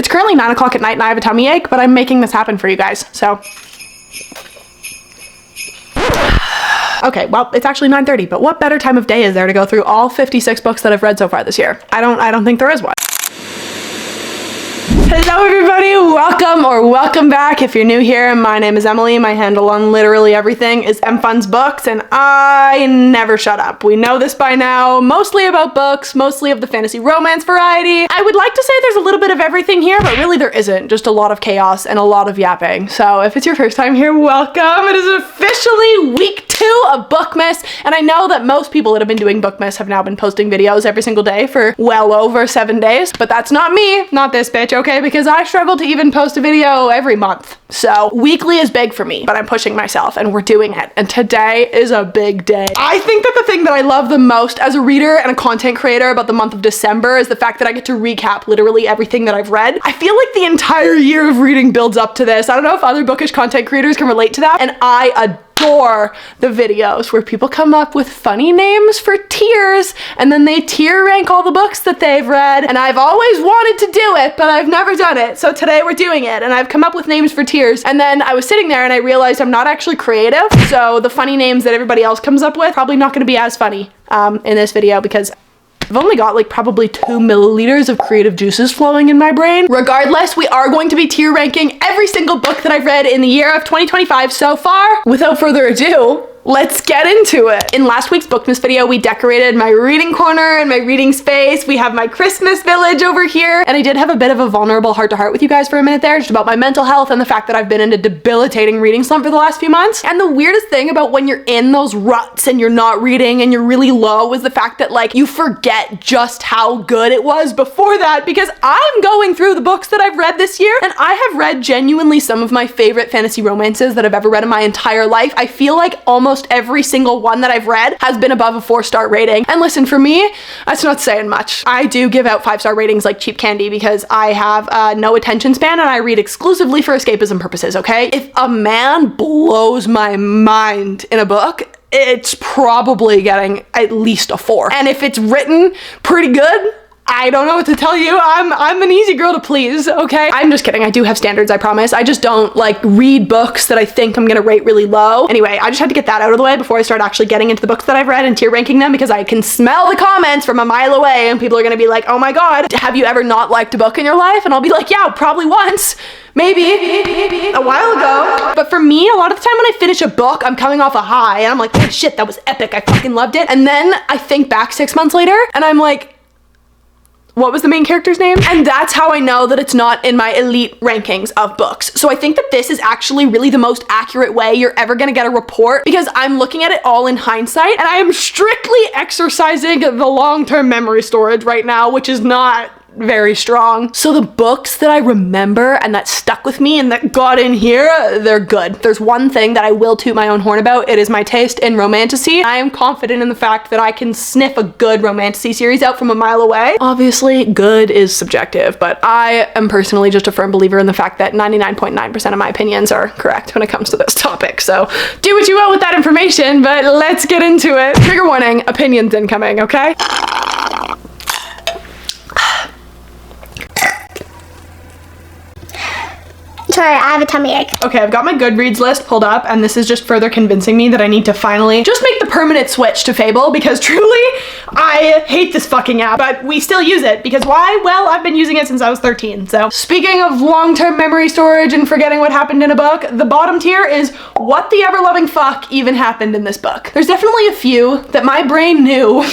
It's currently 9 o'clock at night and I have a tummy ache, but I'm making this happen for you guys, so. Okay, well, it's actually 9:30, but what better time of day is there to go through all 56 books that I've read so far this year? I don't think there is one. Hello everybody, welcome back. If you're new here, my name is Emily. My handle on literally everything is mfunsbooks, and I never shut up. We know this by now, mostly about books, mostly of the fantasy romance variety. I would like to say there's a little bit of everything here, but really there isn't, just a lot of chaos and a lot of yapping. So if it's your first time here, welcome. It is officially week 2 of Bookmiss, and I know that most people that have been doing Bookmiss have now been posting videos every single day for well over 7 days, but that's not me, not this bitch, okay? Because I struggle to even post a video every month. So weekly is big for me, but I'm pushing myself and we're doing it. And today is a big day. I think that the thing that I love the most as a reader and a content creator about the month of December is the fact that I get to recap literally everything that I've read. I feel like the entire year of reading builds up to this. I don't know if other bookish content creators can relate to that. And I adore the videos where people come up with funny names for tiers and then they tier rank all the books that they've read, and I've always wanted to do it but I've never done it, so today we're doing it. And I've come up with names for tiers, and then I was sitting there and I realized I'm not actually creative, so the funny names that everybody else comes up with probably not going to be as funny in this video, because I've only got like probably 2 milliliters of creative juices flowing in my brain. Regardless, we are going to be tier ranking every single book that I've read in the year of 2025 so far. Without further ado, let's get into it. In last week's Bookmas video, we decorated my reading corner and my reading space. We have my Christmas village over here. And I did have a bit of a vulnerable heart-to-heart with you guys for a minute there, just about my mental health and the fact that I've been in a debilitating reading slump for the last few months. And the weirdest thing about when you're in those ruts and you're not reading and you're really low is the fact that like you forget just how good it was before that, because I'm going through the books that I've read this year and I have read genuinely some of my favorite fantasy romances that I've ever read in my entire life. I feel like almost every single one that I've read has been above a 4-star rating. And listen, for me, that's not saying much. I do give out 5-star ratings like cheap candy because I have no attention span and I read exclusively for escapism purposes, okay? If a man blows my mind in a book, it's probably getting at least a 4. And if it's written pretty good, I don't know what to tell you. I'm an easy girl to please, okay? I'm just kidding. I do have standards, I promise. I just don't like read books that I think I'm gonna rate really low. Anyway, I just had to get that out of the way before I start actually getting into the books that I've read and tier ranking them, because I can smell the comments from a mile away and people are gonna be like, oh my God, have you ever not liked a book in your life? And I'll be like, yeah, probably once. Maybe a while ago. But for me, a lot of the time when I finish a book, I'm coming off a high and I'm like, holy shit, that was epic. I fucking loved it. And then I think back 6 months later and I'm like, what was the main character's name? And that's how I know that it's not in my elite rankings of books. So I think that this is actually really the most accurate way you're ever gonna get a report, because I'm looking at it all in hindsight and I am strictly exercising the long-term memory storage right now, which is not very strong. So the books that I remember and that stuck with me and that got in here, they're good. There's one thing that I will toot my own horn about. It is my taste in Romantasy. I am confident in the fact that I can sniff a good Romantasy series out from a mile away. Obviously, good is subjective, but I am personally just a firm believer in the fact that 99.9% of my opinions are correct when it comes to this topic. So do what you will with that information, but let's get into it. Trigger warning, opinions incoming, okay? Sorry, I have a tummy ache. Okay, I've got my Goodreads list pulled up, and this is just further convincing me that I need to finally just make the permanent switch to Fable, because truly, I hate this fucking app, but we still use it, because why? Well, I've been using it since I was 13, so. Speaking of long-term memory storage and forgetting what happened in a book, the bottom tier is what the ever-loving fuck even happened in this book. There's definitely a few that my brain knew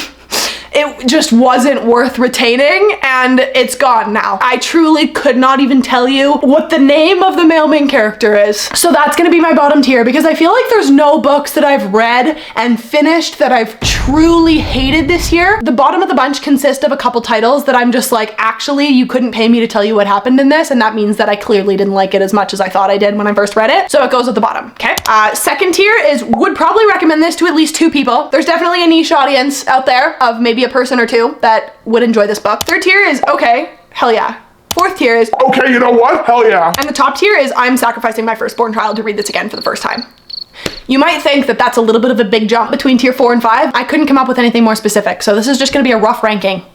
it just wasn't worth retaining, and it's gone now. I truly could not even tell you what the name of the male main character is. So that's gonna be my bottom tier, because I feel like there's no books that I've read and finished that I've truly hated this year. The bottom of the bunch consists of a couple titles that I'm just like, actually, you couldn't pay me to tell you what happened in this, and that means that I clearly didn't like it as much as I thought I did when I first read it. So it goes at the bottom, okay? Second tier is, would probably recommend this to at least 2 people. There's definitely a niche audience out there of maybe a person or 2 that would enjoy this book. Third tier is, okay, hell yeah. Fourth tier is, okay, you know what? Hell yeah. And the top tier is, I'm sacrificing my firstborn child to read this again for the first time. You might think that that's a little bit of a big jump between tier 4 and 5. I couldn't come up with anything more specific, so this is just gonna be a rough ranking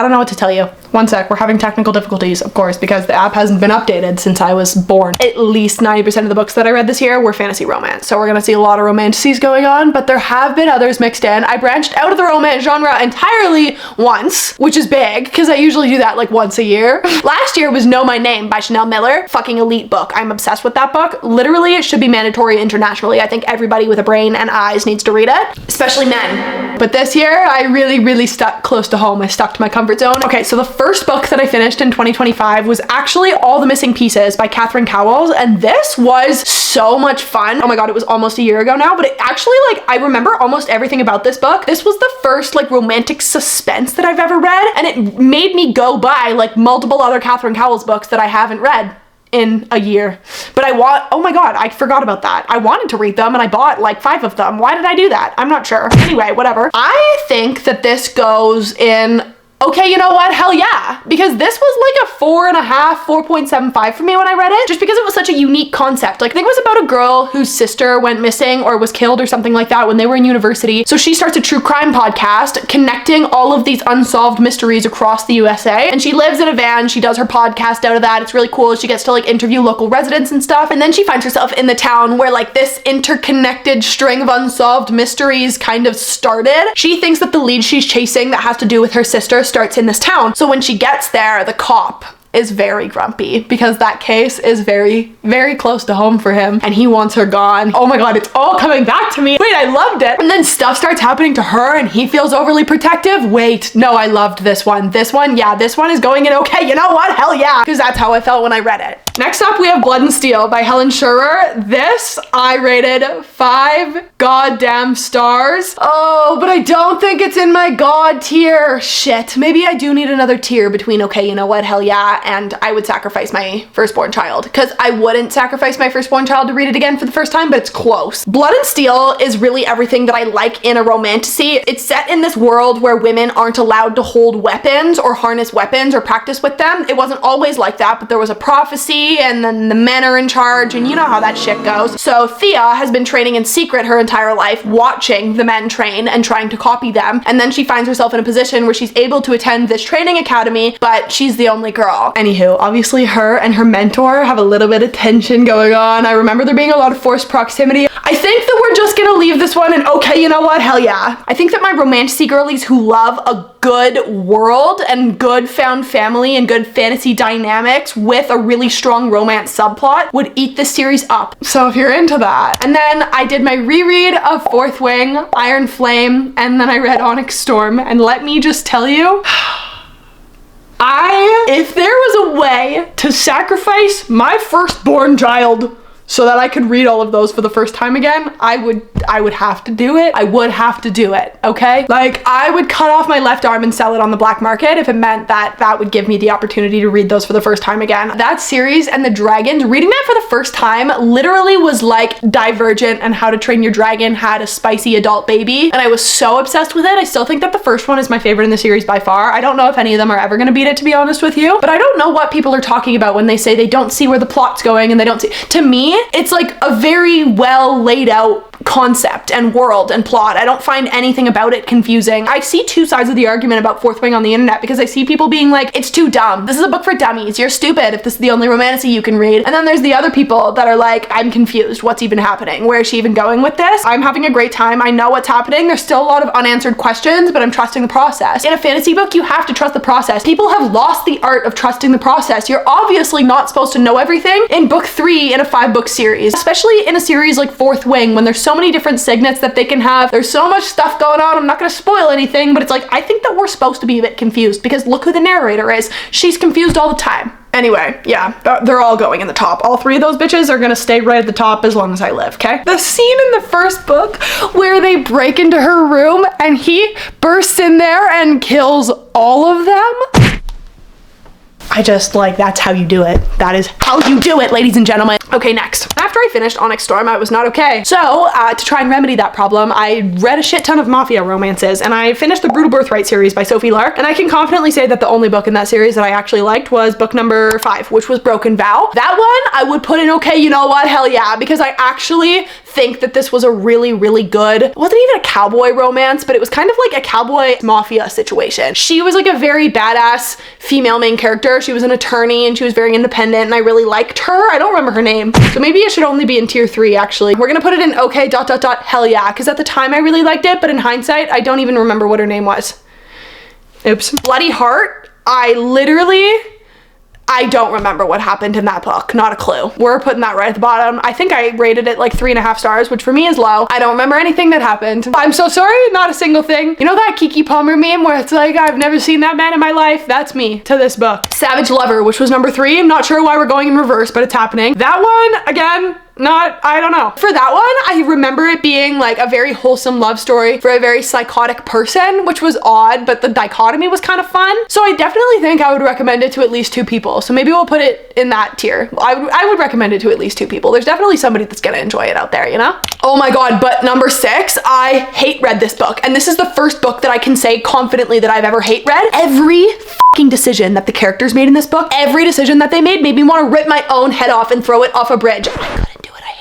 I don't know what to tell you. One sec, we're having technical difficulties, of course, because the app hasn't been updated since I was born. At least 90% of the books that I read this year were fantasy romance. So we're gonna see a lot of romantasies going on, but there have been others mixed in. I branched out of the romance genre entirely once, which is big, because I usually do that like once a year. Last year was Know My Name by Chanel Miller. Fucking elite book. I'm obsessed with that book. Literally, it should be mandatory internationally. I think everybody with a brain and eyes needs to read it, especially men. But this year, I really stuck close to home. I stuck to my comfort zone. Okay, so the first book that I finished in 2025 was actually All the Missing Pieces by Catherine Cowles, and this was so much fun. Oh my god, it was almost a year ago now, but it actually, like, I remember almost everything about this book. This was the first, like, romantic suspense that I've ever read, and it made me go buy, like, multiple other Catherine Cowles books that I haven't read in a year. But oh my god, I forgot about that. I wanted to read them and I bought like 5 of them. Why did I do that? I'm not sure. Anyway, whatever. I think that this goes in, okay, you know what? Hell yeah. Because this was like a 4.5, 4.75 for me when I read it, just because it was such a unique concept. Like, I think it was about a girl whose sister went missing or was killed or something like that when they were in university. So she starts a true crime podcast connecting all of these unsolved mysteries across the USA. And she lives in a van. She does her podcast out of that. It's really cool. She gets to like interview local residents and stuff. And then she finds herself in the town where like this interconnected string of unsolved mysteries kind of started. She thinks that the lead she's chasing that has to do with her sister starts in this town. So when she gets there, the cop is very grumpy because that case is very close to home for him and he wants her gone. Oh my god, it's all coming back to me. Wait, I loved it. And then stuff starts happening to her and he feels overly protective. Wait, no, I loved this one. This one, yeah, this one is going in okay. You know what? Hell yeah. Because that's how I felt when I read it. Next up, we have Blood and Steel by Helen Schurer. This I rated 5 goddamn stars. Oh, but I don't think it's in my god tier. Shit, maybe I do need another tier between okay, you know what, hell yeah, and I would sacrifice my firstborn child, because I wouldn't sacrifice my firstborn child to read it again for the first time, but it's close. Blood and Steel is really everything that I like in a romantasy. It's set in this world where women aren't allowed to hold weapons or harness weapons or practice with them. It wasn't always like that, but there was a prophecy and then the men are in charge and you know how that shit goes. So Thea has been training in secret her entire life, watching the men train and trying to copy them, and then she finds herself in a position where she's able to attend this training academy, but she's the only girl. Anywho, obviously her and her mentor have a little bit of tension going on. I remember there being a lot of forced proximity. I think that we're just gonna leave this one and okay, you know what, hell yeah. I think that my romantasy girlies who love a good world and good found family and good fantasy dynamics with a really strong romance subplot would eat this series up. So if you're into that. And then I did my reread of Fourth Wing, Iron Flame, and then I read Onyx Storm, and let me just tell you, if there was a way to sacrifice my firstborn child so that I could read all of those for the first time again, I would have to do it. I would have to do it, okay? Like, I would cut off my left arm and sell it on the black market if it meant that that would give me the opportunity to read those for the first time again. That series and the dragons, reading that for the first time literally was like Divergent and How to Train Your Dragon had a spicy adult baby, and I was so obsessed with it. I still think that the first one is my favorite in the series by far. I don't know if any of them are ever gonna beat it, to be honest with you, but I don't know what people are talking about when they say they don't see where the plot's going and they don't see. To me, it's like a very well laid out concept and world and plot. I don't find anything about it confusing. I see two sides of the argument about Fourth Wing on the internet because I see people being like, it's too dumb. This is a book for dummies. You're stupid if this is the only romantasy you can read. And then there's the other people that are like, I'm confused. What's even happening? Where is she even going with this? I'm having a great time. I know what's happening. There's still a lot of unanswered questions, but I'm trusting the process. In a fantasy book, you have to trust the process. People have lost the art of trusting the process. You're obviously not supposed to know everything in book 3 in a 5-book series, especially in a series like Fourth Wing when there's so many different signets that they can have. There's so much stuff going on. I'm not gonna spoil anything, but it's like, I think that we're supposed to be a bit confused because look who the narrator is. She's confused all the time. Anyway, yeah, they're all going in the top. All 3 of those bitches are gonna stay right at the top as long as I live, okay? The scene in the first book where they break into her room and he bursts in there and kills all of them. I just, like, that's how you do it. That is how you do it, ladies and gentlemen. Okay, next. After I finished Onyx Storm, I was not okay. So, to try and remedy that problem, I read a shit ton of Mafia romances, and I finished the Brutal Birthright series by Sophie Lark, and I can confidently say that the only book in that series that I actually liked was book number 5, which was Broken Vow. That one, I would put in okay, you know what, hell yeah, because I actually think that this was a really, really good, it wasn't even a cowboy romance, but it was kind of like a cowboy mafia situation. She was like a very badass female main character. She was an attorney and she was very independent, and I really liked her. I don't remember her name, so maybe it should only be in tier 3 actually. We're gonna put it in okay, hell yeah, because at the time I really liked it, but in hindsight, I don't even remember what her name was. Oops. Bloody Heart, I don't remember what happened in that book. Not a clue. We're putting that right at the bottom. I think I rated it like 3.5 stars, which for me is low. I don't remember anything that happened. I'm so sorry, not a single thing. You know that Kiki Palmer meme where it's like, I've never seen that man in my life? That's me to this book. Savage Lover, which was number 3. I'm not sure why we're going in reverse, but it's happening. That one, again, I don't know. For that one, I remember it being like a very wholesome love story for a very psychotic person, which was odd, but the dichotomy was kind of fun. So I definitely think I would recommend it to at least 2 people. So maybe we'll put it in that tier. I would recommend it to at least 2 people. There's definitely somebody that's gonna enjoy it out there, you know? Oh my God, but number 6, I hate read this book. And this is the first book that I can say confidently that I've ever hate read. Every fucking decision that the characters made in this book, every decision that they made me want to rip my own head off and throw it off a bridge. I couldn't do it. I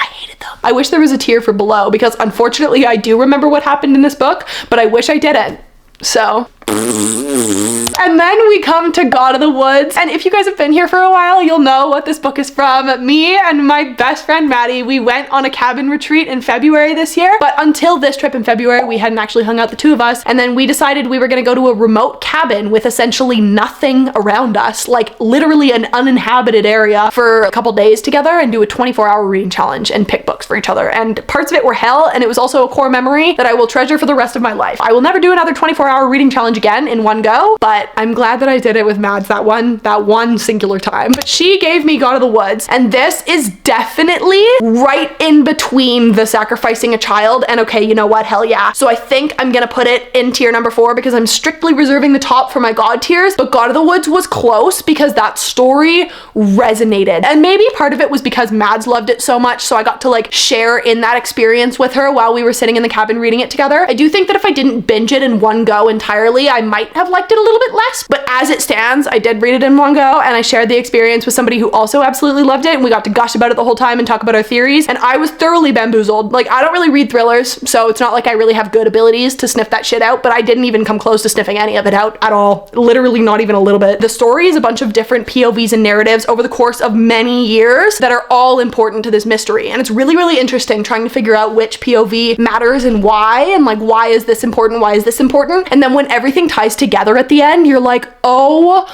hated them. I wish there was a tier for below, because unfortunately I do remember what happened in this book, but I wish I didn't. So. And then we come to God of the Woods, and if you guys have been here for a while, you'll know what this book is from. Me and my best friend Maddie, we went on a cabin retreat in February this year, but until this trip in February, we hadn't actually hung out, the 2 of us, and then we decided we were gonna go to a remote cabin with essentially nothing around us, like literally an uninhabited area, for a couple days together and do a 24-hour reading challenge and pick books for each other. And parts of it were hell, and it was also a core memory that I will treasure for the rest of my life. I will never do another 24-hour reading challenge again in one go, but I'm glad that I did it with Mads that one singular time. But she gave me God of the Woods, and this is definitely right in between the sacrificing a child and okay, you know what, hell yeah. So I think I'm gonna put it in tier number 4 because I'm strictly reserving the top for my God tiers, but God of the Woods was close because that story resonated. And maybe part of it was because Mads loved it so much, so I got to like share in that experience with her while we were sitting in the cabin reading it together. I do think that if I didn't binge it in one go entirely, I might have liked it a little bit less, but as it stands, I did read it in one go, and I shared the experience with somebody who also absolutely loved it, and we got to gush about it the whole time and talk about our theories, and I was thoroughly bamboozled. Like, I don't really read thrillers, so it's not like I really have good abilities to sniff that shit out, but I didn't even come close to sniffing any of it out at all. Literally not even a little bit. The story is a bunch of different POVs and narratives over the course of many years that are all important to this mystery, and it's really, really interesting trying to figure out which POV matters and why, and like, why is this important, why is this important, and then when everything ties together at the end, you're like, oh,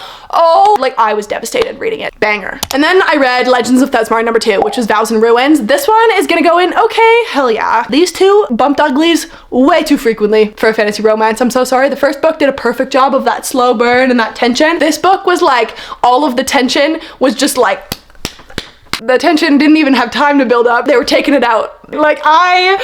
like I was devastated reading it. Banger. And then I read Legends of Thesmar number 2, which was Vows and Ruins. This one is gonna go in okay, hell yeah. These 2 bumped uglies way too frequently for a fantasy romance. I'm so sorry. The first book did a perfect job of that slow burn and that tension. This book was like, all of the tension was just like, the tension didn't even have time to build up. They were taking it out. Like, I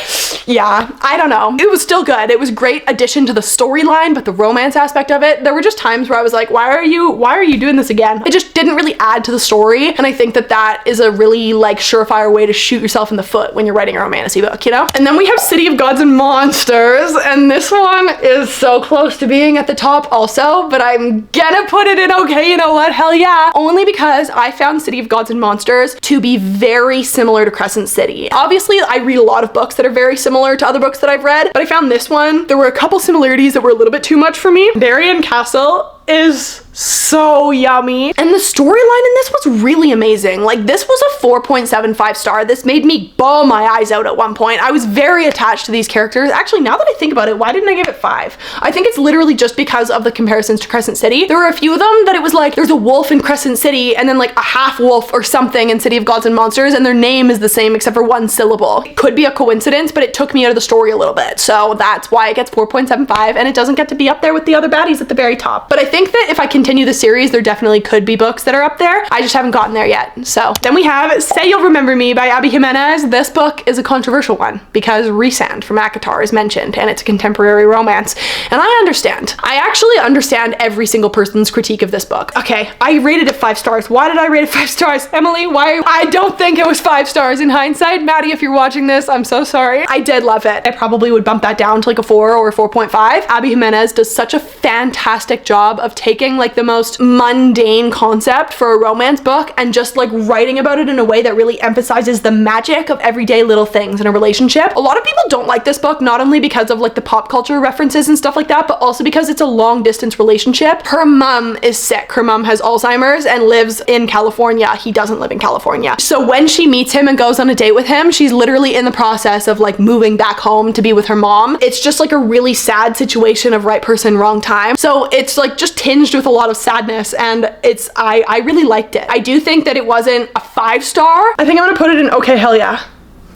don't know. It was still good. It was great addition to the storyline, but the romance aspect of it, there were just times where I was like, why are you doing this again? It just didn't really add to the story, and I think that that is a really like surefire way to shoot yourself in the foot when you're writing a romantasy book, you know? And then we have City of Gods and Monsters, and this one is so close to being at the top also, but I'm gonna put it in okay, you know what, hell yeah. Only because I found City of Gods and Monsters to be very similar to Crescent City. Obviously, I read a lot of books that are very similar to other books that I've read, but I found this one, there were a couple similarities that were a little bit too much for me. Darien Castle is so yummy, and the storyline in this was really amazing. Like, this was a 4.75 star. This made me bawl my eyes out at one point. I was very attached to these characters. Actually, now that I think about it, why didn't I give it 5? I think it's literally just because of the comparisons to Crescent City. There were a few of them that it was like, there's a wolf in Crescent City and then like a half wolf or something in City of Gods and Monsters, and their name is the same except for one syllable. It could be a coincidence, but it took me out of the story a little bit. So that's why it gets 4.75, and it doesn't get to be up there with the other baddies at the very top. But I think that if I continue continue the series, there definitely could be books that are up there. I just haven't gotten there yet. So then we have Say You'll Remember Me by Abby Jimenez. This book is a controversial one because Rhysand from ACOTAR is mentioned and it's a contemporary romance. And I understand. I actually understand every single person's critique of this book. Okay, I rated it 5 stars. Why did I rate it 5 stars? Emily, why? I don't think it was 5 stars in hindsight. Maddie, if you're watching this, I'm so sorry. I did love it. I probably would bump that down to like a 4 or a 4.5. Abby Jimenez does such a fantastic job of taking like the most mundane concept for a romance book and just like writing about it in a way that really emphasizes the magic of everyday little things in a relationship. A lot of people don't like this book, not only because of like the pop culture references and stuff like that, but also because it's a long distance relationship. Her mom is sick. Her mom has Alzheimer's and lives in California. He doesn't live in California. So when she meets him and goes on a date with him, she's literally in the process of like moving back home to be with her mom. It's just like a really sad situation of right person, wrong time. So it's like just tinged with a lot of sadness, and I really liked it. I do think that it wasn't a 5 star. I think I'm gonna put it in okay, hell yeah.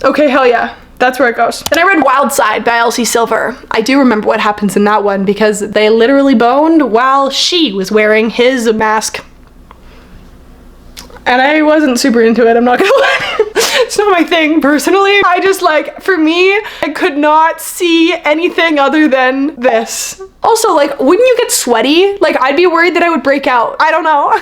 Okay, hell yeah. That's where it goes. Then I read Wild Side by Elsie Silver. I do remember what happens in that one because they literally boned while she was wearing his mask. And I wasn't super into it, I'm not gonna lie. It's not my thing personally. I just like, for me, I could not see anything other than this. Also, like, wouldn't you get sweaty? Like, I'd be worried that I would break out. I don't know.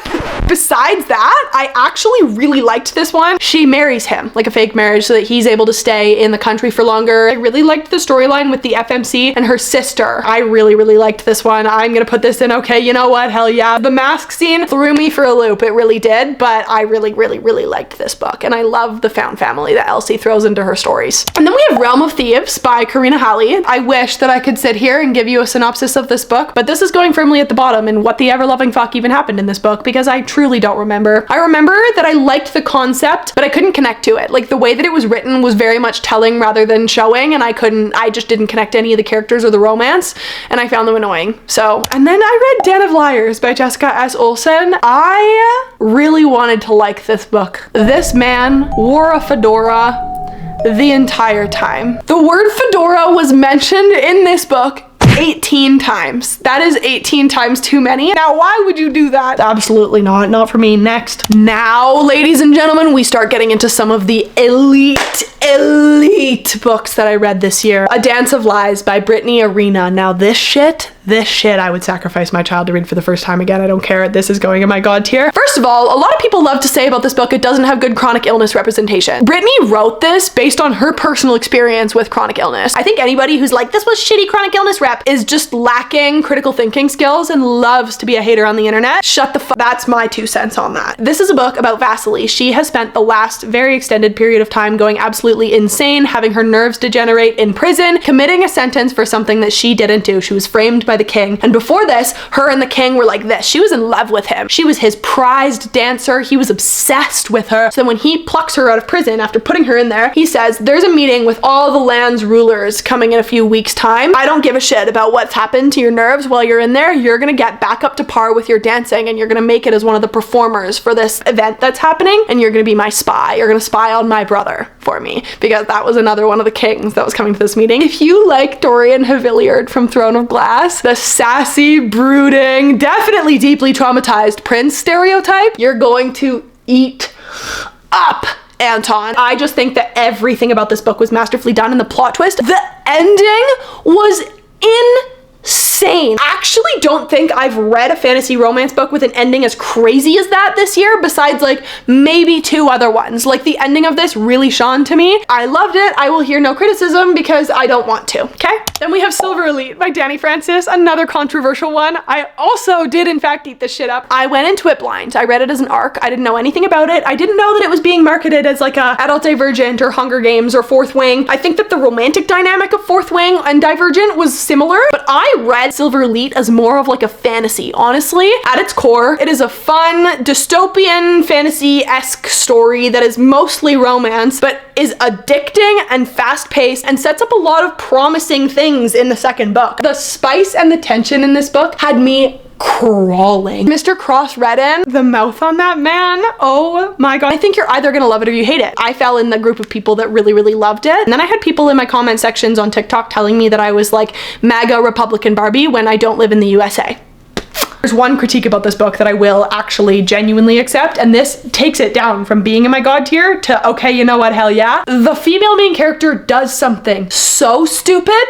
Besides that, I actually really liked this one. She marries him, like a fake marriage, so that he's able to stay in the country for longer. I really liked the storyline with the FMC and her sister. I really, really liked this one. I'm gonna put this in okay, you know what, hell yeah. The mask scene threw me for a loop, it really did, but I really, really, really liked this book, and I love the found family that Elsie throws into her stories. And then we have Realm of Thieves by Karina Halley. I wish that I could sit here and give you a synopsis of this book, but this is going firmly at the bottom, and what the ever-loving fuck even happened in this book, because I truly don't remember. I remember that I liked the concept, but I couldn't connect to it. Like, the way that it was written was very much telling rather than showing, and I just didn't connect to any of the characters or the romance, and I found them annoying. So, and then I read Den of Liars by Jessica S. Olsen. I really wanted to like this book. This man wore a fedora the entire time. The word fedora was mentioned in this book 18 times. That is 18 times too many. Now, why would you do that? Absolutely not. Not for me. Next. Now, ladies and gentlemen, we start getting into some of the elite books that I read this year. A Dance of Lies by Brittany Arena. Now, this shit, I would sacrifice my child to read for the first time again. I don't care. This is going in my God tier. First of all, a lot of people love to say about this book, it doesn't have good chronic illness representation. Brittany wrote this based on her personal experience with chronic illness. I think anybody who's like, this was shitty chronic illness rep is just lacking critical thinking skills and loves to be a hater on the internet. Shut the fuck. That's my 2 cents on that. This is a book about Vasily. She has spent the last very extended period of time going absolutely insane, having her nerves degenerate in prison, committing a sentence for something that she didn't do. She was framed by the king. And before this, her and the king were like this. She was in love with him. She was his prized dancer. He was obsessed with her. So then when he plucks her out of prison after putting her in there, he says, there's a meeting with all the land's rulers coming in a few weeks' time. I don't give a shit about what's happened to your nerves while you're in there. You're gonna get back up to par with your dancing, and you're gonna make it as one of the performers for this event that's happening, and you're gonna be my spy. You're gonna spy on my brother for me, because that was another one of the kings that was coming to this meeting. If you like Dorian Haviliard from Throne of Glass, the sassy, brooding, definitely deeply traumatized prince stereotype, you're going to eat up Anton. I just think that everything about this book was masterfully done, and the plot twist, the ending was insane. I actually don't think I've read a fantasy romance book with an ending as crazy as that this year, besides like maybe 2 other ones. Like, the ending of this really shone to me. I loved it. I will hear no criticism because I don't want to, okay? Then we have Silver Elite by Danny Francis, another controversial one. I also did in fact eat this shit up. I went into it blind. I read it as an ARC. I didn't know anything about it. I didn't know that it was being marketed as like a Adult Divergent or Hunger Games or Fourth Wing. I think that the romantic dynamic of Fourth Wing and Divergent was similar, but I read Silver Elite as more of like a fantasy. Honestly, at its core, it is a fun dystopian fantasy-esque story that is mostly romance, but is addicting and fast-paced and sets up a lot of promising things in the second book. The spice and the tension in this book had me crawling. Mr. Cross-Redden, the mouth on that man, oh my god. I think you're either gonna love it or you hate it. I fell in the group of people that really, really loved it. And then I had people in my comment sections on TikTok telling me that I was like MAGA Republican Barbie when I don't live in the USA. There's one critique about this book that I will actually genuinely accept, and this takes it down from being in my god tier to, okay, you know what, hell yeah. The female main character does something so stupid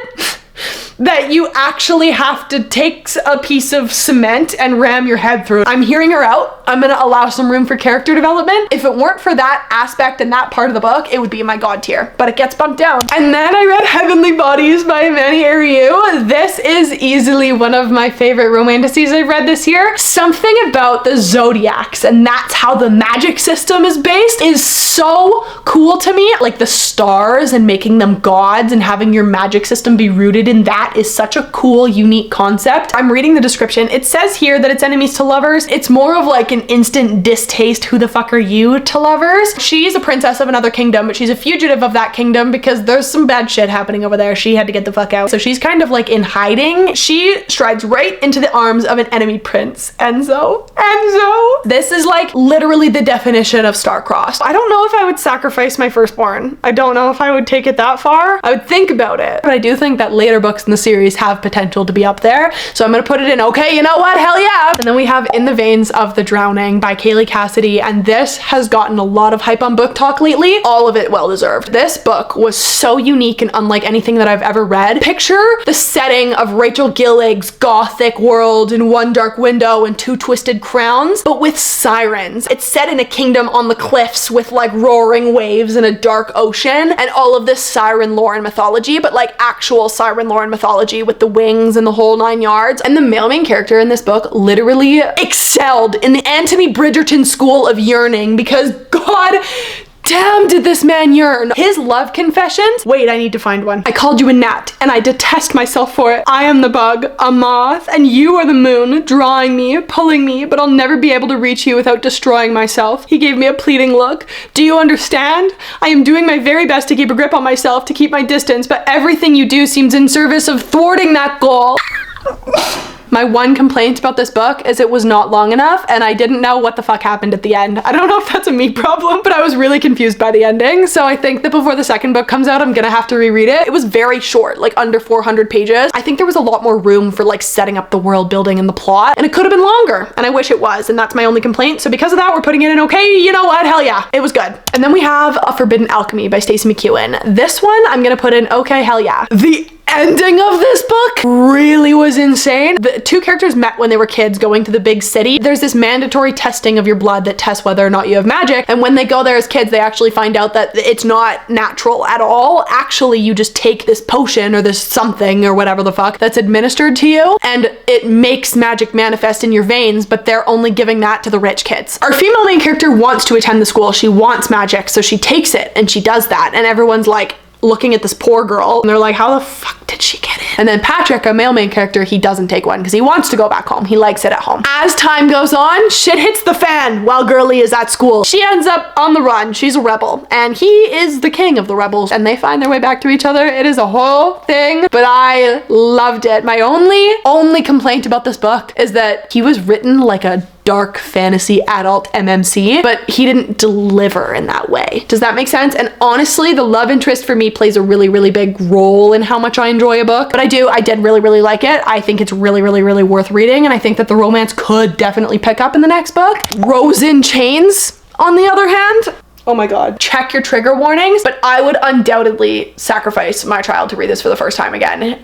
that you actually have to take a piece of cement and ram your head through it. I'm hearing her out. I'm gonna allow some room for character development. If it weren't for that aspect and that part of the book, it would be in my god tier, but it gets bumped down. And then I read Heavenly Bodies by Manny Ariu. This is easily one of my favorite romantasies I've read this year. Something about the zodiacs, and that's how the magic system is based, is so cool to me. Like the stars and making them gods and having your magic system be rooted in that is such a cool, unique concept. I'm reading the description. It says here that it's enemies to lovers. It's more of like an instant distaste, who the fuck are you, to lovers. She's a princess of another kingdom, but she's a fugitive of that kingdom because there's some bad shit happening over there. She had to get the fuck out. So she's kind of like in hiding. She strides right into the arms of an enemy prince, Enzo. This is like literally the definition of star-crossed. I don't know if I would sacrifice my firstborn. I don't know if I would take it that far. I would think about it, but I do think that later books in the series have potential to be up there. So I'm gonna put it in, okay, you know what, hell yeah. And then we have In the Veins of the Drowning by Kaylee Cassidy, and this has gotten a lot of hype on Book Talk lately. All of it well-deserved. This book was so unique and unlike anything that I've ever read. Picture the setting of Rachel Gillig's gothic world in One Dark Window and Two Twisted Crowns, but with sirens. It's set in a kingdom on the cliffs with like roaring waves and a dark ocean and all of this siren lore and mythology, but like actual siren lore and mythology with the wings and the whole 9 yards. And the male main character in this book literally excelled in the Anthony Bridgerton school of yearning, because god damn did this man yearn. His love confessions, wait, I need to find one. I called you a gnat and I detest myself for it. I am the bug, a moth, and you are the moon, drawing me, pulling me, but I'll never be able to reach you without destroying myself. He gave me a pleading look. Do you understand? I am doing my very best to keep a grip on myself, to keep my distance, but everything you do seems in service of thwarting that goal. My one complaint about this book is it was not long enough and I didn't know what the fuck happened at the end. I don't know if that's a me problem, but I was really confused by the ending. So I think that before the second book comes out, I'm gonna have to reread it. It was very short, like under 400 pages. I think there was a lot more room for like setting up the world building and the plot, and it could have been longer, and I wish it was, and that's my only complaint. So because of that, we're putting it in okay, you know what, hell yeah, it was good. And then we have A Forbidden Alchemy by Stacey McEwen. This one I'm gonna put in okay, hell yeah. The ending of this book really was insane. The two characters met when they were kids going to the big city. There's this mandatory testing of your blood that tests whether or not you have magic, and when they go there as kids, they actually find out that it's not natural at all. Actually, you just take this potion or this something or whatever the fuck that's administered to you, and it makes magic manifest in your veins, but they're only giving that to the rich kids. Our female main character wants to attend the school. She wants magic, so she takes it and she does that, and everyone's like looking at this poor girl and they're like, how the fuck did she get in? And then Patrick, a male main character, he doesn't take one because he wants to go back home. He likes it at home. As time goes on, shit hits the fan while Girly is at school. She ends up on the run. She's a rebel and he is the king of the rebels, and they find their way back to each other. It is a whole thing, but I loved it. My only complaint about this book is that he was written like a dark fantasy adult MMC, but he didn't deliver in that way. Does that make sense? And honestly, the love interest for me plays a really, really big role in how much I enjoy a book, but I did really, really like it. I think it's really, really, really worth reading, and I think that the romance could definitely pick up in the next book. Rose in Chains, on the other hand, oh my god, check your trigger warnings, but I would undoubtedly sacrifice my child to read this for the first time again.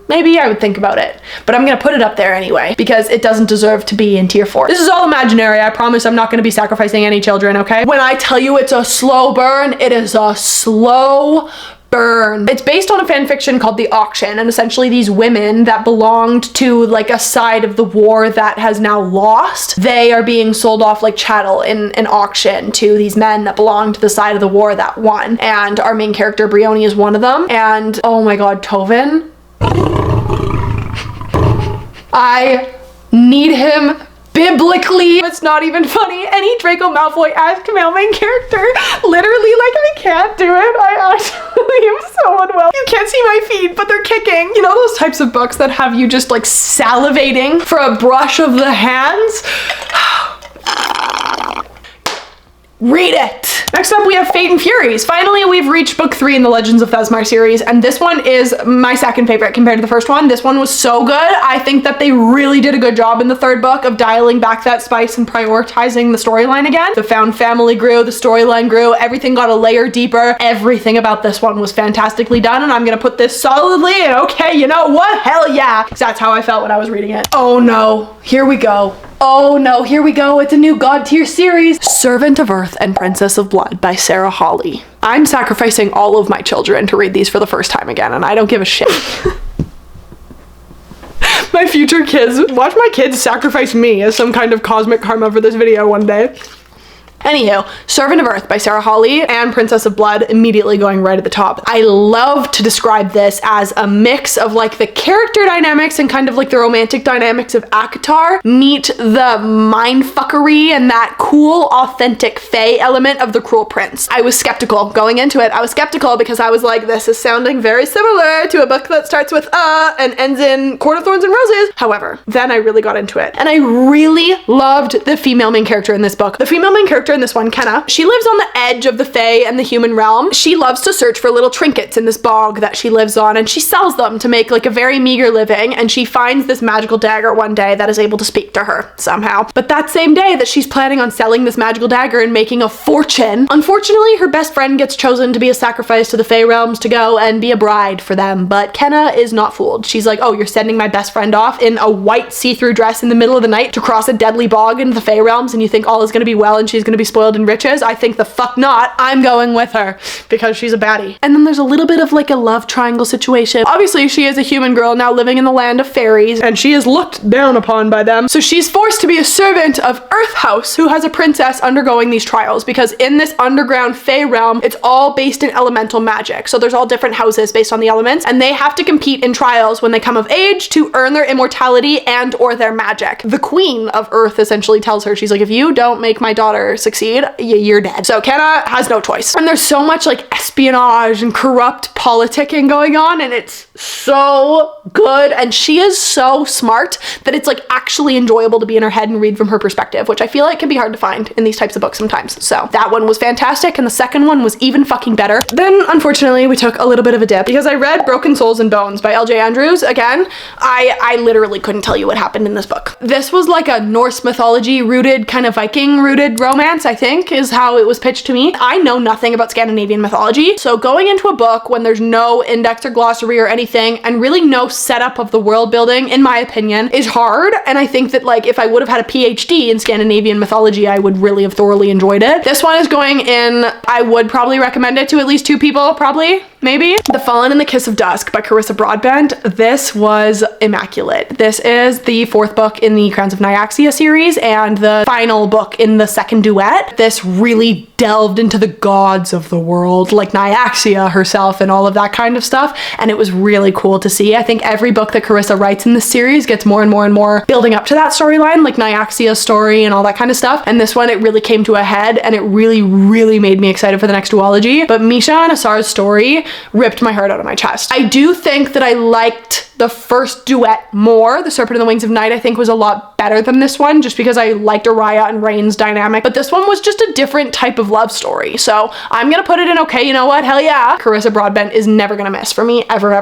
Maybe I would think about it, but I'm gonna put it up there anyway because it doesn't deserve to be in tier 4. This is all imaginary. I promise I'm not gonna be sacrificing any children, okay? When I tell you it's a slow burn, it is a slow burn. It's based on a fan fiction called The Auction, and essentially these women that belonged to like a side of the war that has now lost, they are being sold off like chattel in an auction to these men that belong to the side of the war that won, and our main character Brioni is one of them. And oh my god, Tovin, I need him biblically. It's not even funny. Any Draco Malfoy as male main character, literally, like, I can't do it. I actually am so unwell. You can't see my feet, but they're kicking. You know those types of books that have you just like salivating for a brush of the hands? Read it. Next up, we have Fate and Furies. Finally, we've reached book 3 in the Legends of Thesmar series, and this one is my second favorite compared to the first one. This one was so good. I think that they really did a good job in the third book of dialing back that spice and prioritizing the storyline again. The found family grew, the storyline grew, everything got a layer deeper. Everything about this one was fantastically done, and I'm gonna put this solidly, and okay, you know what? Hell yeah! Because that's how I felt when I was reading it. Oh no, here we go. Oh no, here we go. It's a new God tier series. Servant of Earth and Princess of Blood by Sarah Hawley. I'm sacrificing all of my children to read these for the first time again, and I don't give a shit. My future kids, watch my kids sacrifice me as some kind of cosmic karma for this video one day. Anywho, Servant of Earth by Sarah Hawley and Princess of Blood immediately going right at the top. I love to describe this as a mix of like the character dynamics and kind of like the romantic dynamics of ACOTAR meet the mindfuckery and that cool, authentic fae element of The Cruel Prince. I was skeptical going into it. I was skeptical because I was like, this is sounding very similar to a book that starts with and ends in Court of Thorns and Roses. However, then I really got into it and I really loved the female main character in this book. The female main character in this one, Kenna, she lives on the edge of the fae and the human realm. She loves to search for little trinkets in this bog that she lives on, and she sells them to make like a very meager living, and she finds this magical dagger one day that is able to speak to her somehow. But that same day that she's planning on selling this magical dagger and making a fortune, unfortunately her best friend gets chosen to be a sacrifice to the fae realms to go and be a bride for them. But Kenna is not fooled. She's like, oh, you're sending my best friend off in a white see-through dress in the middle of the night to cross a deadly bog into the fae realms, and you think all is going to be well and she's going to be spoiled in riches? I think the fuck not. I'm going with her because she's a baddie. And then there's a little bit of like a love triangle situation. Obviously she is a human girl now living in the land of fairies, and she is looked down upon by them, so she's forced to be a servant of Earth House, who has a princess undergoing these trials, because in this underground fae realm it's all based in elemental magic. So there's all different houses based on the elements, and they have to compete in trials when they come of age to earn their immortality and or their magic. The queen of Earth essentially tells her, she's like, if you don't make my daughter succeed, you're dead. So Kenna has no choice. And there's so much like espionage and corrupt politicking going on, and it's so good, and she is so smart that it's like actually enjoyable to be in her head and read from her perspective, which I feel like can be hard to find in these types of books sometimes. So that one was fantastic, and the second one was even fucking better. Then unfortunately we took a little bit of a dip because I read Broken Souls and Bones by LJ Andrews again. I literally couldn't tell you what happened in this book. This was like a Norse mythology rooted, kind of Viking rooted romance, I think is how it was pitched to me. I know nothing about Scandinavian mythology, so going into a book when there's no index or glossary or anything and really no setup of the world building, in my opinion, is hard. And I think that like if I would have had a PhD in Scandinavian mythology, I would really have thoroughly enjoyed it. This one is going in, I would probably recommend it to at least 2 people, probably, maybe. The Fallen and the Kiss of Dusk by Carissa Broadbent. This was immaculate. This is the 4th book in the Crowns of Nyaxia series and the final book in the second duet. This really delved into the gods of the world, like Nyaxia herself and all of that kind of stuff, and it was really cool to see. I think every book that Carissa writes in this series gets more and more and more building up to that storyline, like Nyaxia's story and all that kind of stuff, and this one it really came to a head, and it really made me excited for the next duology. But Misha and Asar's story ripped my heart out of my chest. I do think that I liked the first duet more. The Serpent and the Wings of Night I think was a lot better than this one, just because I liked Araya and Rain's dynamic, but this one was just a different type of love story. So I'm gonna put it in okay, you know what, hell yeah. Carissa Broadbent is never gonna miss for me, ever.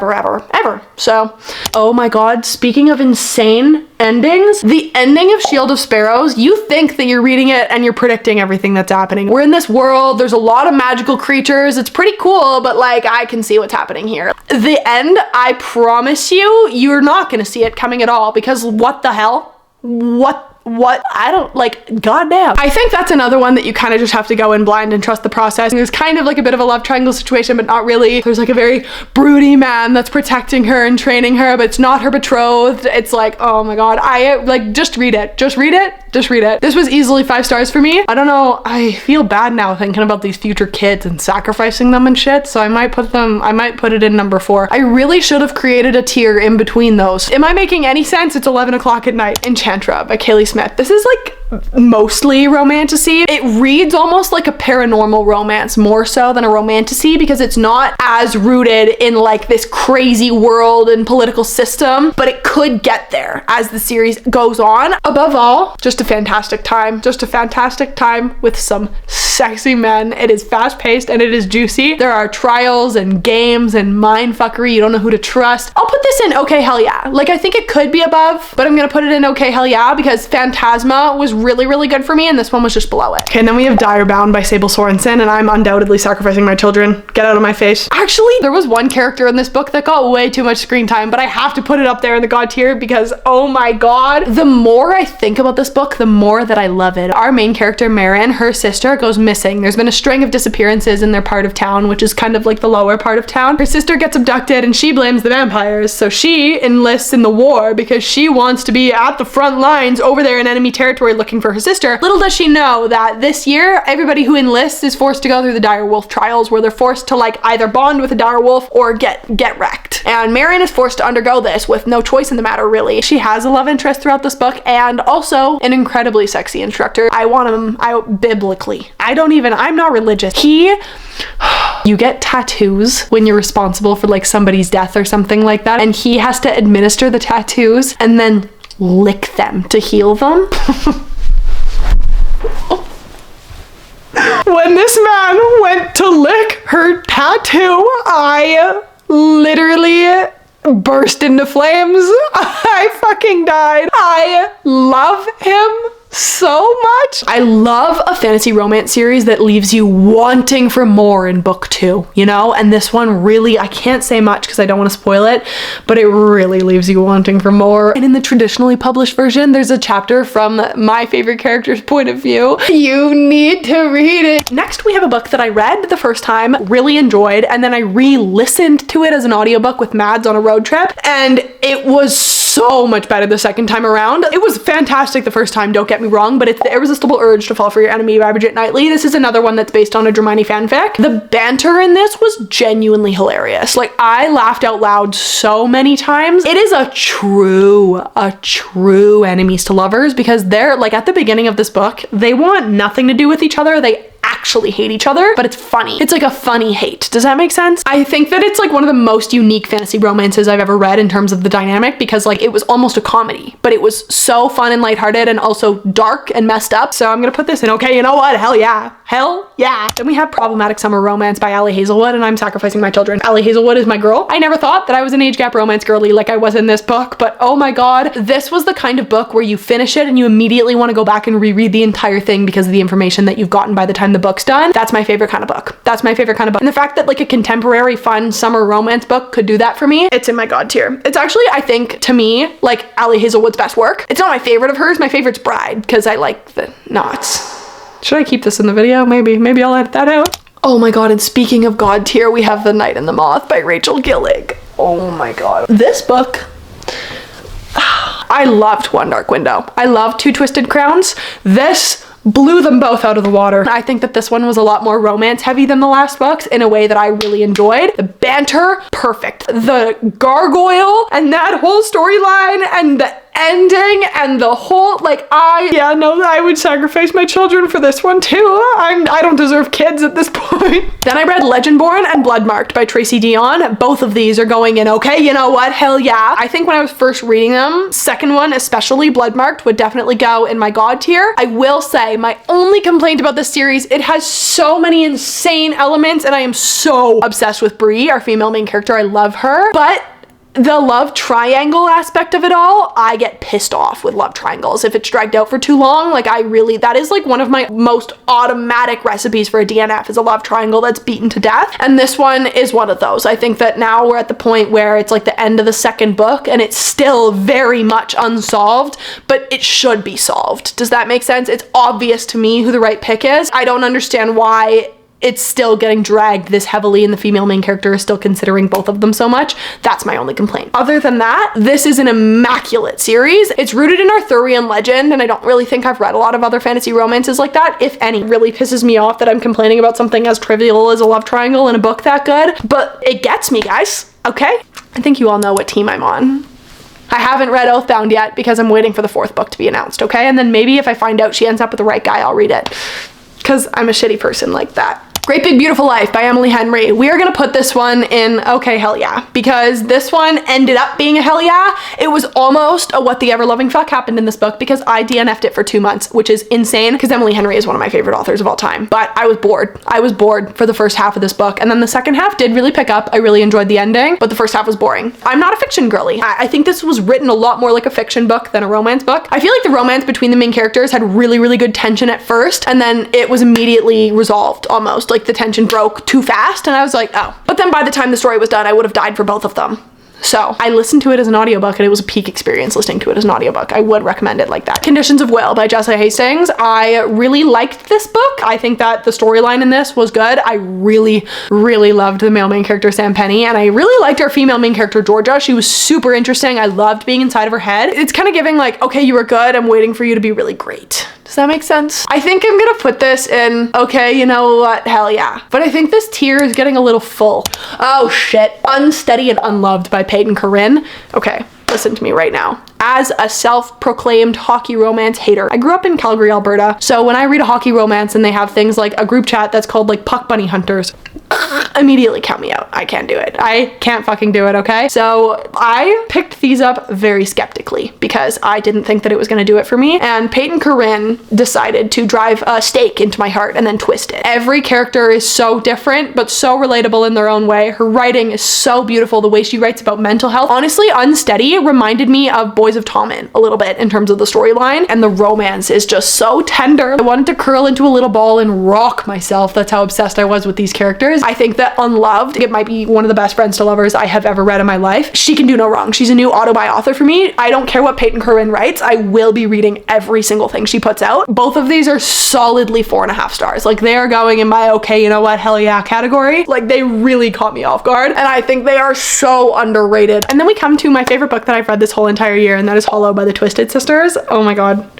So, oh my god, speaking of insane endings, the ending of Shield of Sparrows, you think that you're reading it and you're predicting everything that's happening. We're in this world, there's a lot of magical creatures, it's pretty cool, but like I can see what's happening here. The end, I promise you, you're not gonna see it coming at all, because what the hell? What? I don't, like, goddamn. I think that's another one that you kind of just have to go in blind and trust the process. There's kind of like a bit of a love triangle situation, but not really. There's like a very broody man that's protecting her and training her, but it's not her betrothed. It's like, oh my god. I like, just read it. Just read it. Just read it. This was easily 5 stars for me. I don't know. I feel bad now thinking about these future kids and sacrificing them and shit. So I might put it in number 4. I really should have created a tier in between those. Am I making any sense? It's 11 o'clock at night. Enchantra by Kaylee Smith. This is like mostly romantasy. It reads almost like a paranormal romance more so than a romantasy because it's not as rooted in like this crazy world and political system, but it could get there as the series goes on. Above all, just a fantastic time. Just a fantastic time with some sexy men. It is fast-paced and it is juicy. There are trials and games and mindfuckery. You don't know who to trust. I'll put this in okay hell yeah. Like, I think it could be above, but I'm gonna put it in okay hell yeah because Phantasma was really, really good for me and this one was just below it. Okay, and then we have Direbound by Sable Sorensen, and I'm undoubtedly sacrificing my children. Get out of my face. Actually, there was one character in this book that got way too much screen time, but I have to put it up there in the God tier because, oh my god, the more I think about this book, the more that I love it. Our main character, Marin, her sister goes missing. There's been a string of disappearances in their part of town, which is kind of like the lower part of town. Her sister gets abducted and she blames the vampires, so she enlists in the war because she wants to be at the front lines over there in enemy territory looking for her sister. Little does she know that this year, everybody who enlists is forced to go through the Direwolf Trials, where they're forced to like either bond with a direwolf or get wrecked. And Marin is forced to undergo this with no choice in the matter, really. She has a love interest throughout this book and also an incredibly sexy instructor. I want him, biblically. I'm not religious. You get tattoos when you're responsible for like somebody's death or something like that, and he has to administer the tattoos and then lick them to heal them. When this man went to lick her tattoo, I literally burst into flames. I fucking died. I love him so much. I love a fantasy romance series that leaves you wanting for more in book 2, you know? And this one really, I can't say much because I don't want to spoil it, but it really leaves you wanting for more. And in the traditionally published version, there's a chapter from my favorite character's point of view. You need to read it. Next, we have a book that I read the first time, really enjoyed, and then I re-listened to it as an audiobook with Mads on a road trip, and it was so much better the second time around. It was fantastic the first time, don't get me wrong, but it's The Irresistible Urge to Fall for Your Enemy by Bridget Knightley. This is another one that's based on a Hermione fanfic. The banter in this was genuinely hilarious. Like, I laughed out loud so many times. It is a true enemies to lovers because they're like at the beginning of this book, they want nothing to do with each other. They actually hate each other, but it's funny. It's like a funny hate. Does that make sense? I think that it's like one of the most unique fantasy romances I've ever read in terms of the dynamic because like it was almost a comedy, but it was so fun and lighthearted and also dark and messed up. So I'm gonna put this in okay, you know what? Hell yeah. Hell yeah. Then we have Problematic Summer Romance by Ali Hazelwood, and I'm sacrificing my children. Ali Hazelwood is my girl. I never thought that I was an age gap romance girly like I was in this book, but oh my god, this was the kind of book where you finish it and you immediately want to go back and reread the entire thing because of the information that you've gotten by the time the book's done. That's my favorite kind of book. That's my favorite kind of book. And the fact that like a contemporary fun summer romance book could do that for me, it's in my god tier. It's actually, I think, to me, like Ali Hazelwood's best work. It's not my favorite of hers. My favorite's Bride because I like the knots. Should I keep this in the video? Maybe I'll edit that out. Oh my god, and speaking of god tier, we have The Night and the Moth by Rachel Gillig. Oh my god. This book, I loved One Dark Window. I loved Two Twisted Crowns. This blew them both out of the water. I think that this one was a lot more romance heavy than the last books in a way that I really enjoyed. The banter, perfect. The gargoyle and that whole storyline and the ending and the whole I would sacrifice my children for this one too. I don't deserve kids at this point. Then I read Legendborn and Bloodmarked by Tracy Dion. Both of these are going in okay, you know what, hell yeah. I think when I was first reading them, second one especially, Bloodmarked, would definitely go in my god tier. I will say my only complaint about this series, it has so many insane elements and I am so obsessed with Bree, our female main character. I love her, but the love triangle aspect of it all, I get pissed off with love triangles. If it's dragged out for too long, that is like one of my most automatic recipes for a DNF is a love triangle that's beaten to death. And this one is one of those. I think that now we're at the point where it's like the end of the second book and it's still very much unsolved, but it should be solved. Does that make sense? It's obvious to me who the right pick is. I don't understand why it's still getting dragged this heavily and the female main character is still considering both of them so much. That's my only complaint. Other than that, this is an immaculate series. It's rooted in Arthurian legend, and I don't really think I've read a lot of other fantasy romances like that, if any. It really pisses me off that I'm complaining about something as trivial as a love triangle in a book that good, but it gets me, guys, okay? I think you all know what team I'm on. I haven't read Oathbound yet because I'm waiting for the 4th book to be announced, okay? And then maybe if I find out she ends up with the right guy, I'll read it. Because I'm a shitty person like that. Great Big Beautiful Life by Emily Henry. We are gonna put this one in okay, hell yeah. Because this one ended up being a hell yeah. It was almost a what the ever loving fuck happened in this book because I DNF'd it for 2 months, which is insane because Emily Henry is one of my favorite authors of all time. But I was bored. I was bored for the first half of this book. And then the second half did really pick up. I really enjoyed the ending, but the first half was boring. I'm not a fiction girly. I think this was written a lot more like a fiction book than a romance book. I feel like the romance between the main characters had really, really good tension at first, and then it was immediately resolved almost. Like the tension broke too fast and I was like, oh. But then by the time the story was done, I would have died for both of them. So I listened to it as an audiobook and it was a peak experience listening to it as an audiobook. I would recommend it like that. Conditions of Will by Jessa Hastings. I really liked this book. I think that the storyline in this was good. I really, really loved the male main character Sam Penny, and I really liked our female main character Georgia. She was super interesting. I loved being inside of her head. It's kind of giving like, okay, you were good. I'm waiting for you to be really great. Does that make sense? I think I'm gonna put this in, okay, you know what, hell yeah. But I think this tier is getting a little full. Oh shit. Unsteady and Unloved by Peyton Corinne. Okay, listen to me right now. As a self-proclaimed hockey romance hater, I grew up in Calgary, Alberta. So when I read a hockey romance and they have things like a group chat that's called like Puck Bunny Hunters, immediately count me out. I can't do it. I can't fucking do it, okay? So I picked these up very skeptically because I didn't think that it was gonna do it for me. And Peyton Corinne decided to drive a stake into my heart and then twist it. Every character is so different, but so relatable in their own way. Her writing is so beautiful. The way she writes about mental health. Honestly, Unsteady reminded me of Boys of Tommen a little bit in terms of the storyline, and the romance is just so tender. I wanted to curl into a little ball and rock myself. That's how obsessed I was with these characters. I think that Unloved, it might be one of the best friends to lovers I have ever read in my life. She can do no wrong. She's a new auto-buy author for me. I don't care what Peyton Corinne writes. I will be reading every single thing she puts out. Both of these are solidly 4.5 stars. Like they are going in my okay, you know what, hell yeah category. Like they really caught me off guard, and I think they are so underrated. And then we come to my favorite book that I've read this whole entire year, and that is Hollow by the Twisted Sisters. Oh my god.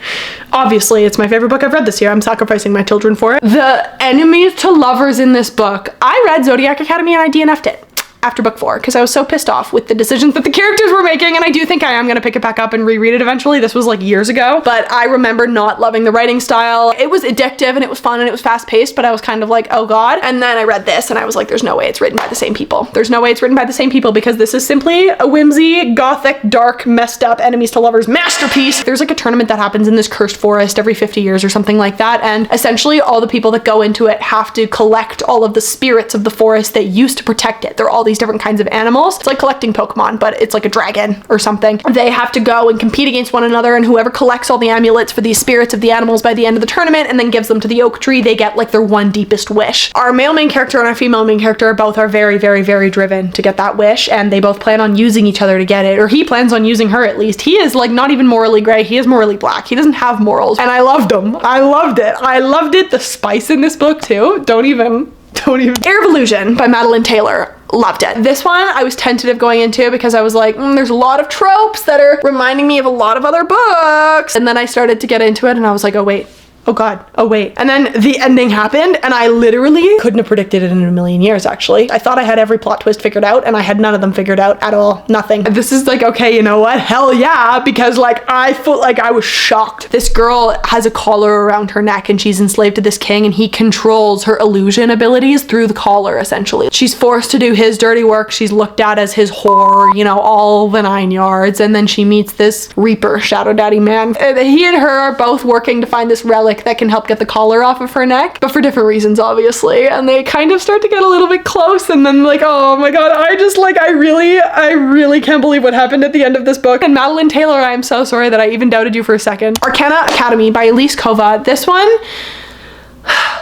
Obviously, it's my favorite book I've read this year. I'm sacrificing my children for it. The enemies to lovers in this book. I read Zodiac Academy and I DNF'd it after book 4 because I was so pissed off with the decisions that the characters were making, and I do think I am gonna pick it back up and reread it eventually. This was like years ago, but I remember not loving the writing style. It was addictive and it was fun and it was fast paced, but I was kind of like, oh god. And then I read this and I was like, there's no way it's written by the same people. There's no way it's written by the same people because this is simply a whimsy, gothic, dark, messed up enemies to lovers masterpiece. There's like a tournament that happens in this cursed forest every 50 years or something like that, and essentially all the people that go into it have to collect all of the spirits of the forest that used to protect it. They're all these different kinds of animals. It's like collecting Pokemon, but it's like a dragon or something. They have to go and compete against one another, and whoever collects all the amulets for these spirits of the animals by the end of the tournament and then gives them to the oak tree, they get like their one deepest wish. Our male main character and our female main character both are very, very, very driven to get that wish, and they both plan on using each other to get it, or he plans on using her at least. He is like not even morally gray, he is morally black. He doesn't have morals, and I loved him. I loved it. I loved it. The spice in this book too. Don't even. Air of Illusion by Madeline Taylor. Loved it. This one I was tentative going into because I was like, there's a lot of tropes that are reminding me of a lot of other books. And then I started to get into it and I was like, oh wait. Oh god, oh wait. And then the ending happened and I literally couldn't have predicted it in a million years actually. I thought I had every plot twist figured out and I had none of them figured out at all. Nothing. This is like, okay, you know what? Hell yeah, because like I felt like I was shocked. This girl has a collar around her neck and she's enslaved to this king, and he controls her illusion abilities through the collar essentially. She's forced to do his dirty work. She's looked at as his whore, you know, all the 9 yards. And then she meets this Reaper, Shadow Daddy man. And he and her are both working to find this relic that can help get the collar off of her neck, but for different reasons obviously, and they kind of start to get a little bit close, and then like, oh my god, I really can't believe what happened at the end of this book. And Madeline Taylor, I am so sorry that I even doubted you for a second. Arcana Academy by Elise Kova. This one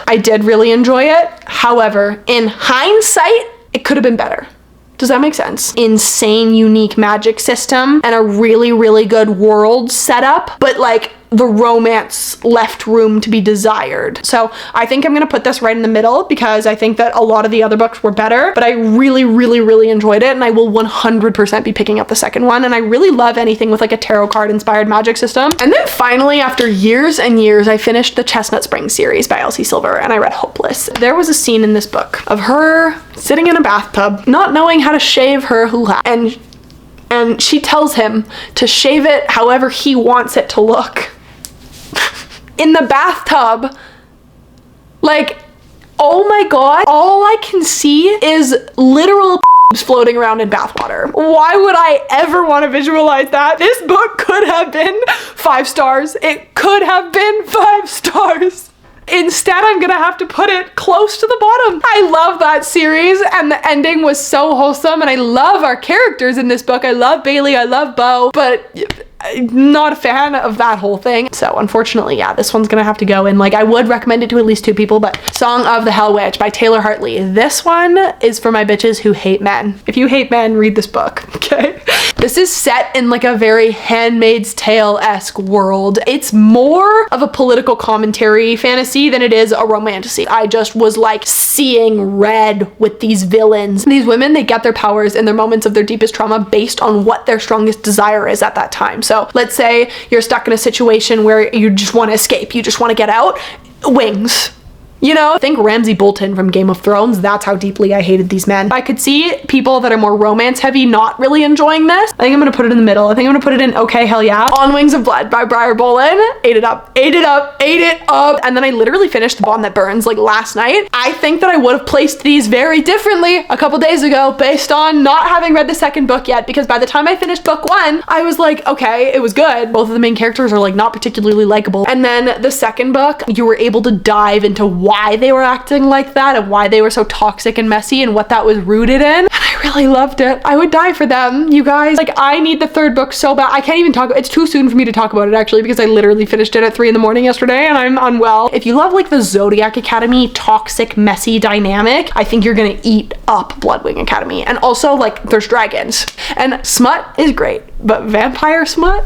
I did really enjoy it. However, in hindsight, it could have been better. Does that make sense? Insane, unique magic system and a really, really good world setup, but like the romance left room to be desired. So I think I'm gonna put this right in the middle because I think that a lot of the other books were better, but I really, really, really enjoyed it, and I will 100% be picking up the second one. And I really love anything with like a tarot card inspired magic system. And then finally, after years and years, I finished the Chestnut Springs series by Elsie Silver, and I read Hopeless. There was a scene in this book of her sitting in a bathtub, not knowing how to shave her hoo-ha, and and she tells him to shave it however he wants it to look. In the bathtub. Like, oh my god, all I can see is literal floating around in bathwater. Why would I ever want to visualize that? This book could have been 5 stars. It could have been 5 stars. Instead, I'm gonna have to put it close to the bottom. I love that series, and the ending was so wholesome, and I love our characters in this book. I love Bailey, I love Bo, but I'm not a fan of that whole thing. So unfortunately, yeah, this one's gonna have to go in. Like, I would recommend it to at least 2 people, but Song of the Hell Witch by Taylor Hartley. This one is for my bitches who hate men. If you hate men, read this book, okay? This is set in like a very Handmaid's Tale-esque world. It's more of a political commentary fantasy than it is a romantasy. I just was like seeing red with these villains. These women, they get their powers in their moments of their deepest trauma based on what their strongest desire is at that time. So let's say you're stuck in a situation where you just want to escape, you just want to get out, wings. You know, think Ramsay Bolton from Game of Thrones. That's how deeply I hated these men. I could see people that are more romance heavy not really enjoying this. I think I'm gonna put it in the middle. I think I'm gonna put it in Okay, Hell Yeah. On Wings of Blood by Briar Bolin. Ate it up, ate it up, ate it up. And then I literally finished The Bond That Burns like last night. I think that I would have placed these very differently a couple days ago based on not having read the second book yet, because by the time I finished book 1, I was like, okay, it was good. Both of the main characters are like not particularly likable. And then the second book, you were able to dive into why they were acting like that and why they were so toxic and messy and what that was rooted in. And I really loved it. I would die for them, you guys. Like, I need the third book so bad. I can't even talk. It's too soon for me to talk about it actually, because I literally finished it at 3 in the morning yesterday and I'm unwell. If you love like the Zodiac Academy toxic messy dynamic, I think you're gonna eat up Bloodwing Academy. And also, like, there's dragons and smut is great, but vampire smut?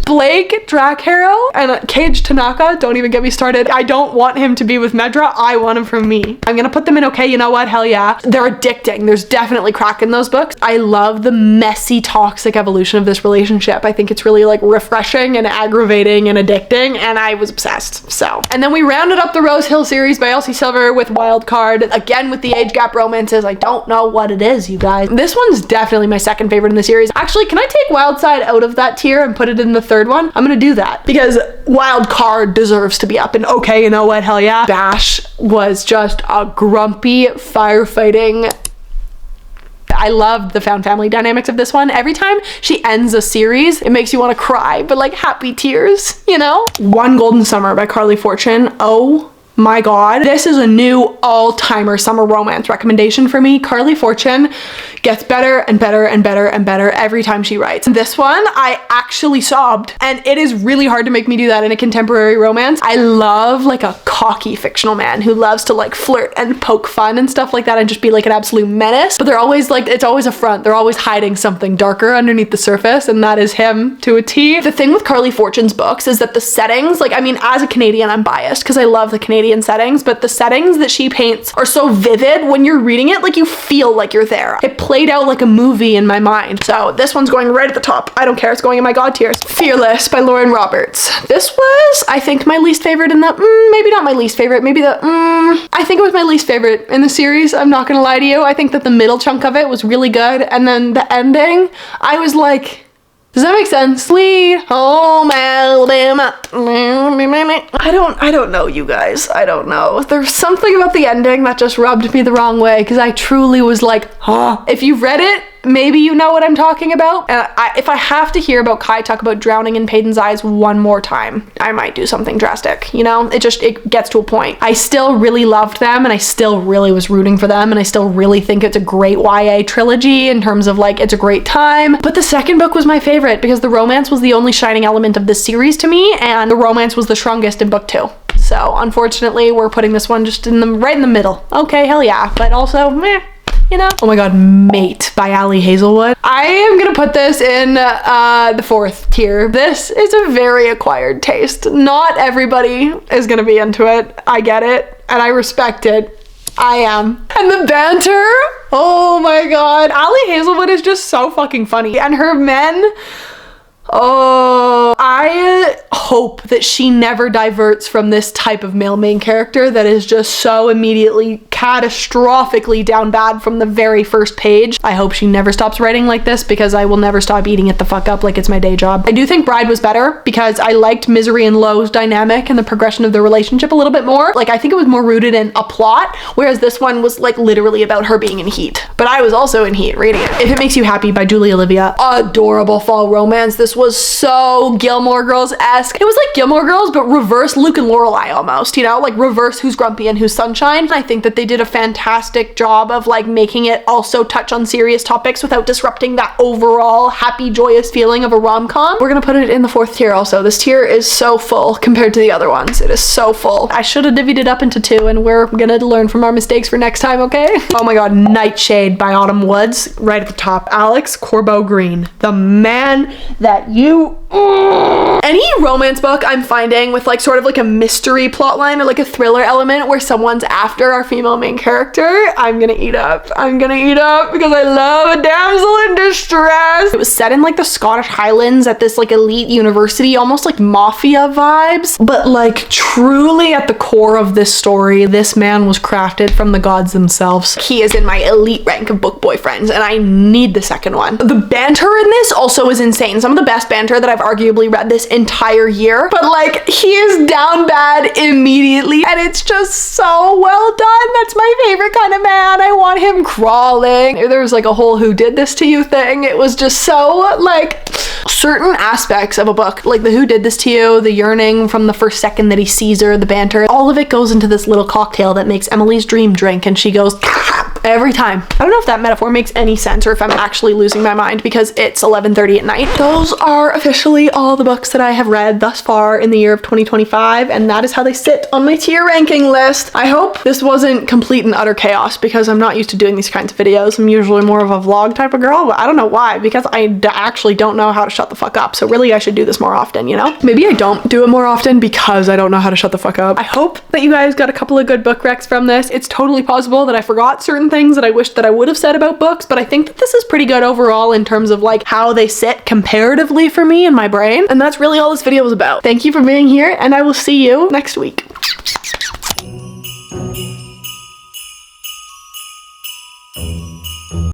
Blake Dracharrow and Cage Tanaka, don't even get me started. I don't want him to be with Medra. I want him for me. I'm gonna put them in Okay, You Know What? Hell yeah. They're addicting. There's definitely crack in those books. I love the messy, toxic evolution of this relationship. I think it's really like refreshing and aggravating and addicting, and I was obsessed. So, and then we rounded up the Rose Hill series by Elsie Silver with Wild Card. Again, with the age gap romances. I don't know what it is, you guys. This one's definitely my second favorite in the series. Actually, can I take Wild Side out of that tier and put it in the third one? I'm gonna do that because Wild Card deserves to be up. And Okay, You Know What? Hell yeah. Bash was just a grumpy firefighting. I loved the found family dynamics of this one. Every time she ends a series, it makes you want to cry, but like happy tears, you know? One Golden Summer by Carly Fortune. Oh my god, this is a new all-timer summer romance recommendation for me. Carly Fortune gets better and better and better and better every time she writes. This one, I actually sobbed, and it is really hard to make me do that in a contemporary romance. I love like a cocky fictional man who loves to like flirt and poke fun and stuff like that and just be like an absolute menace, but they're always like, it's always a front. They're always hiding something darker underneath the surface, and that is him to a T. The thing with Carly Fortune's books is that the settings, like, I mean, as a Canadian, I'm biased because I love the Canadian settings, but the settings that she paints are so vivid when you're reading it, like you feel like you're there. It played out like a movie in my mind. So this one's going right at the top. I don't care, it's going in my god tiers. Fearless by Lauren Roberts. This was, I think, my least favorite in the, maybe not my least favorite, maybe the, I think it was my least favorite in the series. I'm not gonna lie to you. I think that the middle chunk of it was really good, and then the ending, I was like, does that make sense? Sweet home Alabama. I don't know, you guys. I don't know. There's something about the ending that just rubbed me the wrong way, because I truly was like, huh. If you've read it, maybe you know what I'm talking about. If I have to hear about Kai talk about drowning in Peyton's eyes one more time, I might do something drastic, you know? It gets to a point. I still really loved them, and I still really was rooting for them, and I still really think it's a great YA trilogy in terms of like, it's a great time. But the second book was my favorite because the romance was the only shining element of this series to me, and the romance was the strongest in book 2. So unfortunately, we're putting this one just right in the middle. Okay, hell yeah, but also meh. You know? Oh my god, Mate by Ali Hazelwood. I am gonna put this in the 4th tier. This is a very acquired taste. Not everybody is gonna be into it. I get it, and I respect it. I am. And the banter, oh my god. Ali Hazelwood is just so fucking funny. And her men, oh, I hope that she never diverts from this type of male main character that is just so immediately catastrophically down bad from the very first page. I hope she never stops writing like this because I will never stop eating it the fuck up like it's my day job. I do think Bride was better because I liked Misery and Lowe's dynamic and the progression of their relationship a little bit more. Like, I think it was more rooted in a plot, whereas this one was like literally about her being in heat. But I was also in heat reading it. If It Makes You Happy by Julie Olivia. Adorable fall romance. This was so Gilmore Girls-esque. It was like Gilmore Girls, but reverse Luke and Lorelai almost, you know? Like reverse Who's Grumpy and Who's Sunshine. I think that they did a fantastic job of like making it also touch on serious topics without disrupting that overall happy, joyous feeling of a rom-com. We're gonna put it in the 4th tier also. This tier is so full compared to the other ones. It is so full. I should have divvied it up into 2 and we're gonna learn from our mistakes for next time, okay? Oh my god, Nightshade by Autumn Woods, right at the top. Alex Corbo Green, the man that you... Any romance book I'm finding with like sort of like a mystery plotline or like a thriller element where someone's after our female main character, I'm gonna eat up. I'm gonna eat up because I love a damsel in distress. It was set in like the Scottish Highlands at this like elite university, almost like Mafia vibes, but like truly at the core of this story, this man was crafted from the gods themselves. He is in my elite rank of book boyfriends and I need the second one. The banter in this also is insane. Some of the best banter that I've arguably read this entire year, but like he is down bad immediately and it's just so well done. That's my favorite kind of man. I want him crawling. There was like a whole who did this to you thing. It was just so like certain aspects of a book, like the who did this to you, the yearning from the first second that he sees her, the banter, all of it goes into this little cocktail that makes Emily's dream drink and she goes every time. I don't know if that metaphor makes any sense or if I'm actually losing my mind because it's 11:30 at night. Those are officially all the books that I have read thus far in the year of 2025 and that is how they sit on my tier ranking list. I hope this wasn't complete and utter chaos because I'm not used to doing these kinds of videos. I'm usually more of a vlog type of girl, but I don't know why, because I actually don't know how to shut the fuck up. So really I should do this more often, you know? Maybe I don't do it more often because I don't know how to shut the fuck up. I hope that you guys got a couple of good book recs from this. It's totally possible that I forgot certain things that I wish that I would have said about books, but I think that this is pretty good overall in terms of like how they sit comparatively for me in my brain. And that's really all this video was about. Thank you for being here and I will see you next week.